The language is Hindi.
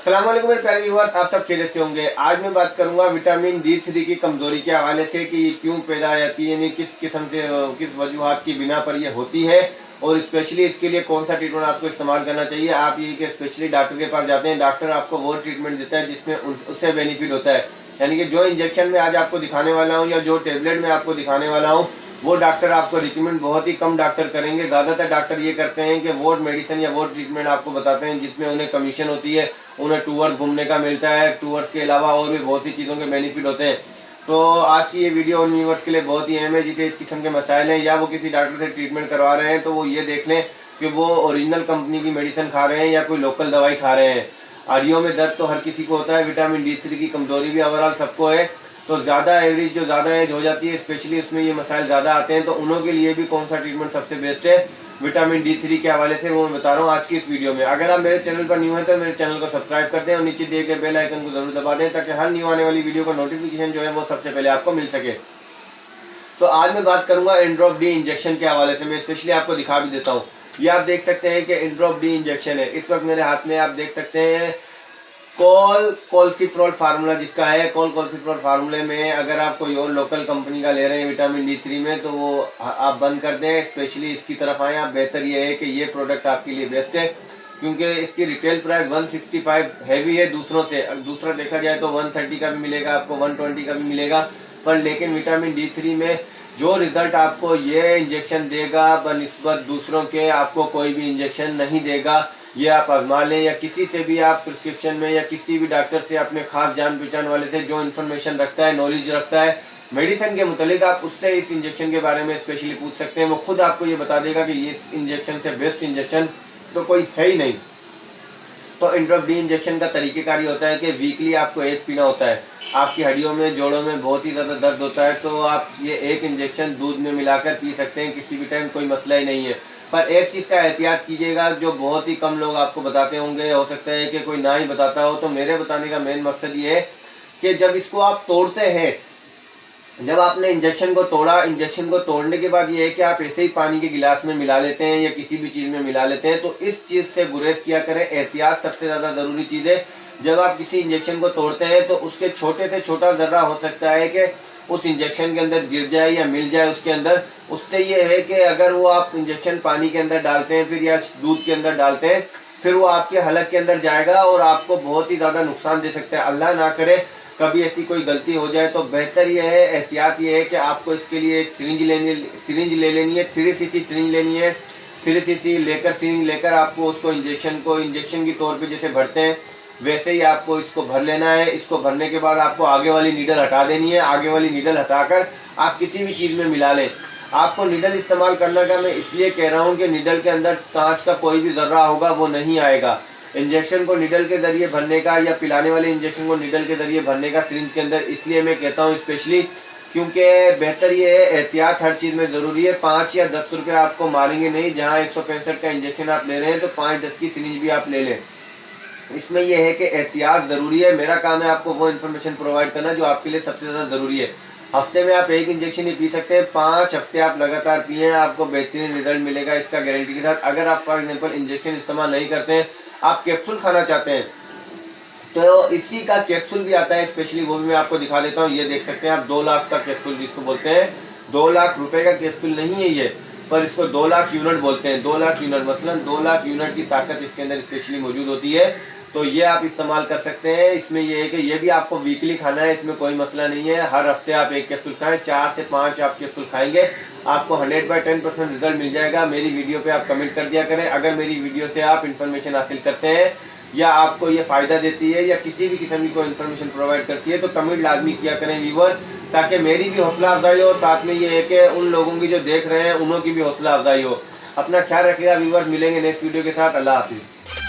अस्सलाम वालेकुम मेरे प्यारे व्यूअर्स, आप सब खैरियत से होंगे। आज मैं बात करूंगा विटामिन D3 की कमजोरी के हवाले से कि ये क्यों पैदा आ जाती है, यानी किस किस्म से किस वजूहात की बिना पर ये होती है और स्पेशली इसके लिए कौन सा ट्रीटमेंट आपको इस्तेमाल करना चाहिए। आप ये कि स्पेशली डॉक्टर के पास जाते हैं, डॉक्टर आपको वो ट्रीटमेंट देता है जिसमें उससे बेनिफिट होता है। यानी कि जो इंजेक्शन में आज आपको दिखाने वाला हूँ या जो टेबलेट में आपको दिखाने वाला हूँ वो डॉक्टर आपको रिकमेंड बहुत ही कम डॉक्टर करेंगे। ज़्यादातर डॉक्टर ये करते हैं कि वो मेडिसिन या वो ट्रीटमेंट आपको बताते हैं जिसमें उन्हें कमीशन होती है, उन्हें टूर्स घूमने का मिलता है, टूर्स के अलावा और भी बहुत सी चीज़ों के बेनिफिट होते हैं। तो आज की ये वीडियो उन व्यूअर्स के लिए बहुत ही अहम है जिसे इस किस्म के मसाइल हैं या वो किसी डॉक्टर से ट्रीटमेंट करवा रहे हैं तो वो ये देख लें कि वो ओरिजिनल कंपनी की मेडिसिन खा रहे हैं या कोई लोकल दवाई खा रहे हैं। हड्डियों में दर्द तो हर किसी को होता है, विटामिन D3 की कमजोरी भी ओवरऑल सबको है। तो ज़्यादा एवरेज जो ज़्यादा एज हो जाती है स्पेशली उसमें ये मसाइल ज़्यादा आते हैं, तो उन्हों के लिए भी कौन सा ट्रीटमेंट सबसे बेस्ट है विटामिन D3 के हवाले से वो मैं बता रहा हूँ आज की इस वीडियो में। अगर आप मेरे चैनल पर न्यू हैं तो मेरे चैनल को सब्सक्राइब कर दें और नीचे दिए गए बेल आइकन को जरूर दबा दें ताकि हर न्यू आने वाली वीडियो का नोटिफिकेशन जो है वो सबसे पहले आपको मिल सके। तो आज मैं बात करूंगा एंड्रोप डी इंजेक्शन के हवाले से। मैं स्पेशली आपको दिखा भी देता हूँ। ये आप देख सकते हैं कि एंड्रोप डी इंजेक्शन है इस वक्त मेरे हाथ में। आप देख सकते हैं कोलसिफ्रोल फार्मूला जिसका है। कोलसिफ्रोल फार्मूले में अगर आप कोई और लोकल कंपनी का ले रहे हैं विटामिन D3 में तो वो आप बंद कर दें, स्पेशली इसकी तरफ आएँ आप। बेहतर ये है कि ये प्रोडक्ट आपके लिए बेस्ट है क्योंकि इसकी रिटेल प्राइस 165 हैवी है दूसरों से। दूसरा देखा जाए तो 130 का भी मिलेगा आपको, 120 का भी मिलेगा, पर लेकिन विटामिन D3 में जो रिजल्ट आपको ये इंजेक्शन देगा बनिस्बत दूसरों के आपको कोई भी इंजेक्शन नहीं देगा। ये आप आजमा लें या किसी से भी आप प्रिस्क्रिप्शन में या किसी भी डॉक्टर से अपने खास जान पहचान वाले से जो इन्फॉर्मेशन रखता है, नॉलेज रखता है मेडिसिन के मुतालिक, आप उससे इस इंजेक्शन के बारे में स्पेशली पूछ सकते हैं। वो खुद आपको ये बता देगा कि ये इंजेक्शन से बेस्ट इंजेक्शन तो कोई है ही नहीं। तो एंड्रोप डी इंजेक्शन का तरीकेकार होता है कि वीकली आपको एक पीना होता है। आपकी हड्डियों में जोड़ों में बहुत ही ज़्यादा दर्द होता है तो आप ये एक इंजेक्शन दूध में मिलाकर पी सकते हैं किसी भी टाइम, कोई मसला ही नहीं है। पर एक चीज़ का एहतियात कीजिएगा जो बहुत ही कम लोग आपको बताते होंगे, हो सकता है कि कोई ना ही बताता हो। तो मेरे बताने का मेन मकसद ये है कि जब इसको आप तोड़ते हैं, जब आपने इंजेक्शन को तोड़ा, इंजेक्शन को तोड़ने के बाद ये है कि आप ऐसे ही पानी के गिलास में मिला लेते हैं या किसी भी चीज़ में मिला लेते हैं, तो इस चीज़ से गुरेज किया करें। एहतियात सबसे ज़्यादा ज़रूरी चीज़ है। जब आप किसी इंजेक्शन को तोड़ते हैं तो उसके छोटे से छोटा ज़र्रा हो सकता है कि उस इंजेक्शन के अंदर गिर जाए या मिल जाए उसके अंदर। उससे ये है कि अगर वो आप इंजेक्शन पानी के अंदर डालते हैं फिर या दूध के अंदर डालते हैं फिर वो आपके हलक के अंदर जाएगा और आपको बहुत ही ज़्यादा नुकसान दे सकता है। अल्लाह ना करे कभी ऐसी कोई गलती हो जाए। तो बेहतर ये है, एहतियात ये है कि आपको इसके लिए एक सिरिंज ले लेनी है। 3 cc सिरिंज लेनी है। 3 cc लेकर सिरिंज लेकर आपको उसको इंजेक्शन की तौर पे जैसे भरते हैं वैसे ही आपको इसको भर लेना है। इसको भरने के बाद आपको आगे वाली नीडल हटा देनी है। आगे वाली नीडल हटाकर आप किसी भी चीज़ में मिला लें। आपको नीडल इस्तेमाल करने का मैं इसलिए कह रहा हूँ कि नीडल के अंदर कांच का कोई भी ज़र्रा होगा वो नहीं आएगा। इंजेक्शन को नीडल के जरिए भरने का या पिलाने वाले इंजेक्शन को नीडल के जरिए भरने का सिरिंज के अंदर इसलिए मैं कहता हूँ स्पेशली क्योंकि बेहतर ये है, एहतियात हर चीज़ में ज़रूरी है। 5 या 10 रुपये आपको मारेंगे नहीं। जहाँ 165 का इंजेक्शन आप ले रहे हैं तो 5-10 की सिरिंज भी आप ले लें। इसमें यह है कि एहतियात ज़रूरी है। मेरा काम है आपको वो इन्फॉर्मेशन प्रोवाइड करना जो आपके लिए सबसे ज़्यादा ज़रूरी है। हफ्ते में आप एक इंजेक्शन ही पी सकते हैं। 5 हफ्ते आप लगातार पिए, आपको बेहतरीन रिजल्ट मिलेगा इसका गारंटी के साथ। अगर आप फॉर एग्जांपल इंजेक्शन इस्तेमाल नहीं करते हैं, आप कैप्सूल खाना चाहते हैं तो इसी का कैप्सूल भी आता है स्पेशली, वो भी मैं आपको दिखा देता हूँ। ये देख सकते हैं आप 2 लाख का कैप्सूल जिसको बोलते हैं। 2 लाख रुपए का कैप्सूल नहीं है ये, पर इसको 2 लाख यूनिट बोलते हैं। 2 लाख यूनिट मतलब 2 लाख यूनिट की ताकत इसके अंदर स्पेशली मौजूद होती है। तो ये आप इस्तेमाल कर सकते हैं। इसमें ये है कि ये भी आपको वीकली खाना है, इसमें कोई मसला नहीं है। हर हफ्ते आप एक कैप्सूल खाएं, 4 से 5 आप कैप्सूल खाएंगे, आपको 100/10% रिजल्ट मिल जाएगा। मेरी वीडियो पे आप कमेंट कर दिया करें अगर मेरी वीडियो से आप इन्फॉर्मेशन हासिल करते हैं या आपको ये फ़ायदा देती है या किसी भी किस्म की कोई इन्फॉर्मेशन प्रोवाइड करती है तो कमेंट लाजमी किया करें व्यूअर्स, ताकि मेरी भी हौसला अफजाई हो, साथ में ये है कि उन लोगों की जो देख रहे हैं उन्हों की भी हौसला अफजाई हो। अपना ख्याल रखिएगा व्यूअर्स, मिलेंगे नेक्स्ट वीडियो के साथ। अल्लाह हाफिज़।